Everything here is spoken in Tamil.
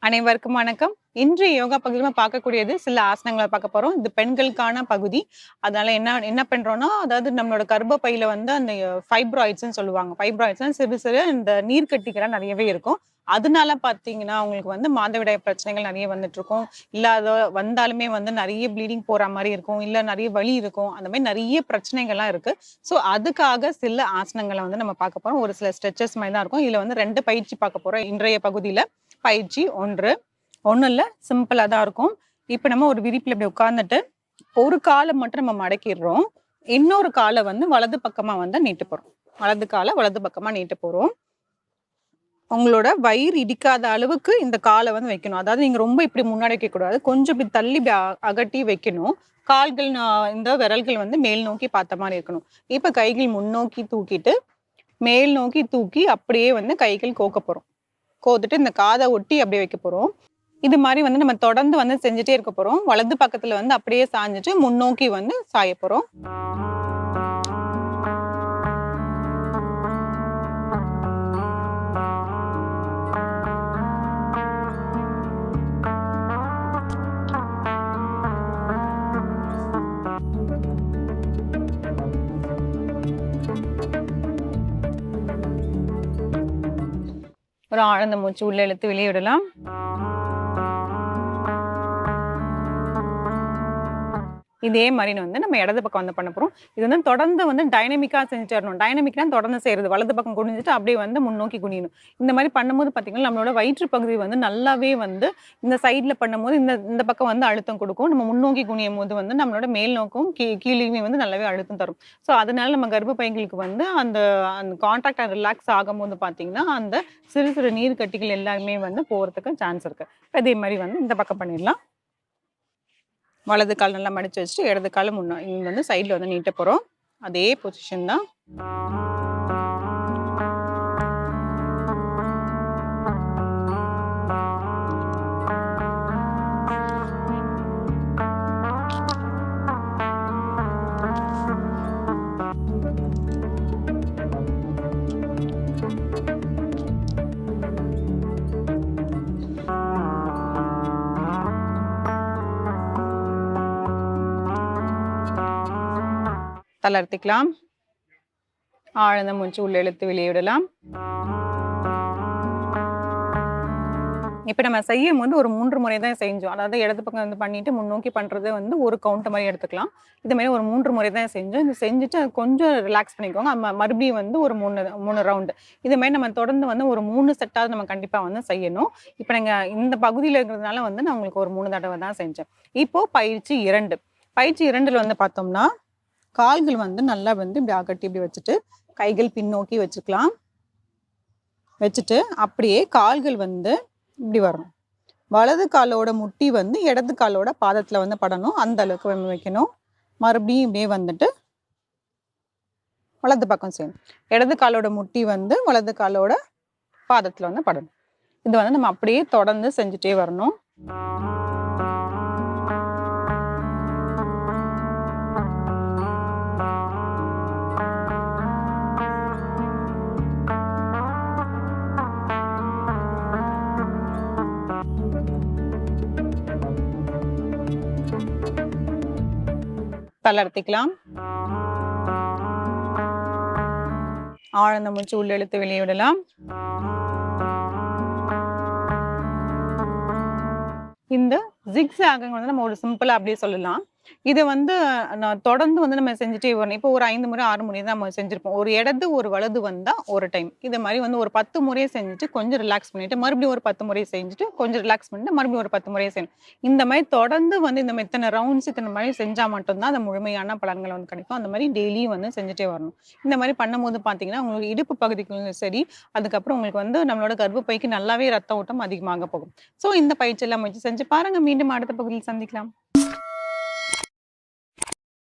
அனைவருக்கும் வணக்கம். இன்றைய யோகா பகுதியில பார்க்கக்கூடியது சில ஆசனங்கள பார்க்க போறோம். இது பெண்களுக்கான பகுதி. அதனால என்ன என்ன பண்றோம்னா, அதாவது நம்மளோட கர்ப்பப்பையில வந்து அந்த ஃபைப்ராய்ட்ஸ்ன்னு சொல்லுவாங்க. ஃபைப்ராய்ட்ஸ்னா சிறு சிறு இந்த நீர்க்கட்டிகள்லாம் நெறையவே இருக்கும். அதனால பார்த்தீங்கன்னா, அவங்களுக்கு வந்து மாதவிடாய் பிரச்சனைகள் நெறைய வந்துட்டுருக்கும். இல்ல அது வந்தாலுமே வந்து நெறைய ப்ளீடிங் போற மாரி இருக்கும். இல்ல நெறைய வலி இருக்கும். அந்த மாரி நெறைய பிரச்சனைகள்லாம் இருக்கு. ஸோ, அதுக்காக சில ஆசனங்கள வந்து நம்ம பார்க்க போறோம். ஒரு சில ஸ்ட்ரெச்சஸ் மாரி தான் இருக்கும். இதுல வந்து 2 பயிற்சி பார்க்க போறோம் இன்றைய பகுதியில. பயிற்சி 1 ஒண்ணும் இல்ல. சிம்பிளா தான் இருக்கும். இப்ப நம்ம ஒரு விரிப்புல இப்படி உட்கார்ந்துட்டு, ஒரு கால மட்டும் நம்ம மடக்கிர்றோம். இன்னொரு கால வந்து வலது பக்கமா வந்து நீட்டப் போறோம். வலது கால வலது பக்கமா நீட்டப் போறோம். உங்களோட வயிறு இடிக்காத அளவுக்கு இந்த கால வந்து வைக்கணும். அதாவது நீங்க ரொம்ப இப்படி முன்னாடி வைக்கக்கூடாது. கொஞ்சம் இப்படி தள்ளி இப்படி அகட்டி வைக்கணும். கால்கள் இந்த விரல்கள் வந்து மேல் நோக்கி பார்த்த மாரி இருக்கணும். இப்ப கைகள் முன்னோக்கி தூக்கிட்டு, மேல் நோக்கி தூக்கி அப்படியே வந்து கைகள் கோக்கப் போறோம். கோத்துட்டு இந்த காத ஒட்டி அப்படியே வைக்கப் போறோம். இது மாரி வந்து நம்ம தொடர்ந்து வந்து செஞ்சுட்டே இருக்க போறோம். வலது பக்கத்துல வந்து அப்படியே சாஞ்சுட்டு முன்னோக்கி வந்து சாயப் போறோம். ஒரு ஆழ்ந்த மூச்சு உள்ள இழுத்து வெளியே விடலாம். இதே மாரி வந்து நம்ம இடது பக்கம் வந்து பண்ண போறோம். இது வந்து தொடர்ந்து வந்து டைனமிக்கா செஞ்சுட்டு வரணும். டைனமிக்னா தொடர்ந்து செய்றது. வலது பக்கம் குனிஞ்சுட்டு அப்படியே வந்து முன்னோக்கி குனியணும். இந்த மாரி பண்ணும்போது பார்த்தீங்கன்னா, நம்மளோட வயிற்று பகுதி வந்து நல்லாவே வந்து இந்த சைட்ல பண்ணும்போது இந்த இந்த பக்கம் வந்து அழுத்தம் குடுக்கும். நம்ம முன்னோக்கி குனியும்போது வந்து நம்மளோட மேல் நோக்கும் கீழயுமே வந்து நல்லாவே அழுத்தம் தரும். ஸோ, அதனால நம்ம கர்ப்பப்பைகளுக்கு வந்து அந்த அந்த கான்ட்ராக்ட் ரிலாக்ஸ் ஆகும்போது பார்த்தீங்கன்னா, அந்த சிறு சிறு நீர் கட்டிகள் எல்லாமே வந்து போறதுக்கு சான்ஸ் இருக்கு. அதே மாரி வந்து இந்த பக்கம் பண்ணிடலாம். வலது கால் நல்லா மடிச்சு வச்சுட்டு, இடது கால இங்க வந்து சைட்ல வந்து நீட்டப் போறோம். அதே பொசிஷன் தான். தளர்த்திக்கலாம். ஆழ்ந்த மூச்சு உள்ள இழுத்து வெளியே விடலாம். இப்ப நம்ம செய்யும்போது ஒரு 3 முறை தான் செஞ்சோம். அதாவது இடது பக்கம் வந்து பண்ணிட்டு முன்னோக்கி பண்றது வந்து ஒரு கவுண்ட் மாரி எடுத்துக்கலாம். இது மாரி ஒரு 3 முறை தான் செஞ்சோம். இது செஞ்சுட்டு அது கொஞ்சம் ரிலாக்ஸ் பண்ணிக்கோங்க. மறுபடியும் வந்து ஒரு 3 ரவுண்டு. இது மாரி நம்ம தொடர்ந்து வந்து ஒரு 3 செட்டாவது நம்ம கண்டிப்பா வந்து செய்யணும். இப்ப நீங்க இந்த பகுதியில இருக்கிறதுனால வந்து நான் உங்களுக்கு ஒரு 3 தடவ தான் செஞ்சேன். இப்போ பயிற்சி 2. பயிற்சி 2ல வந்து பார்த்தோம்னா, கால்கள் வந்து நல்லா வந்து இப்படி அகட்டி இப்படி வச்சுட்டு, கைகள் பின்னோக்கி வச்சுக்கலாம். வச்சுட்டு அப்படியே கால்கள் வந்து இப்படி வரணும். வலது காலோட முட்டி வந்து இடது காலோட பாதத்துல வந்து படணும். அந்த அளவுக்கு நம்ம வைக்கணும். மறுபடியும் இப்படியே வந்துட்டு வலது பக்கம் செய்யணும். இடது காலோட முட்டி வந்து வலது காலோட பாதத்துல வந்து படணும். இது வந்து நம்ம அப்படியே தொடர்ந்து செஞ்சுட்டே வரணும். தளர்த்திக்கலாம். ஆழ்ந்த மூச்சு உள்ள இழுத்து வெளியே விடலாம். இந்த ஜிக்ஸாக் வந்து நம்ம ஒரு சிம்பிளா அப்படியே சொல்லலாம். இத வந்து நான் தொடர்ந்து வந்து நம்ம செஞ்சுட்டே வரணும். இப்போ ஒரு 5 முறை, 6 முறை தான் நம்ம செஞ்சிருப்போம். ஒரு இடது, ஒரு வலது வந்தா ஒரு டைம். இது மாரி வந்து ஒரு 10 முறை செஞ்சுட்டு கொஞ்சம் ரிலாக்ஸ் பண்ணிட்டு, மறுபடியும் ஒரு 10 முறை செஞ்சுட்டு, கொஞ்சம் ரிலாக்ஸ் பண்ணிட்டு, மறுபடியும் ஒரு 10 முறை செய்யணும். இந்த மாரி தொடர்ந்து வந்து இந்த மாரி இத்தன ரவுண்ட்ஸ் இத்தன மாரி செஞ்சா மட்டும் தான், அந்த முழுமையான பலன்கள் வந்து கிடைக்கும். அந்த மாரி டெய்லியும் வந்து செஞ்சுட்டே வரணும். இந்த மாரி பண்ணும்போது பார்த்தீங்கன்னா, உங்களுக்கு இடுப்பு பகுதிக்கும் சரி, அதுக்கப்புறம் உங்களுக்கு வந்து நம்மளோட கர்ப்பப்பைக்கு நல்லாவே ரத்த ஓட்டம் அதிகமாக போகும். ஸோ இந்த பயிற்சியெல்லாம் முயற்சி செஞ்சு பாருங்க. மீண்டும் அடுத்த பகுதியில் சந்திக்கலாம்.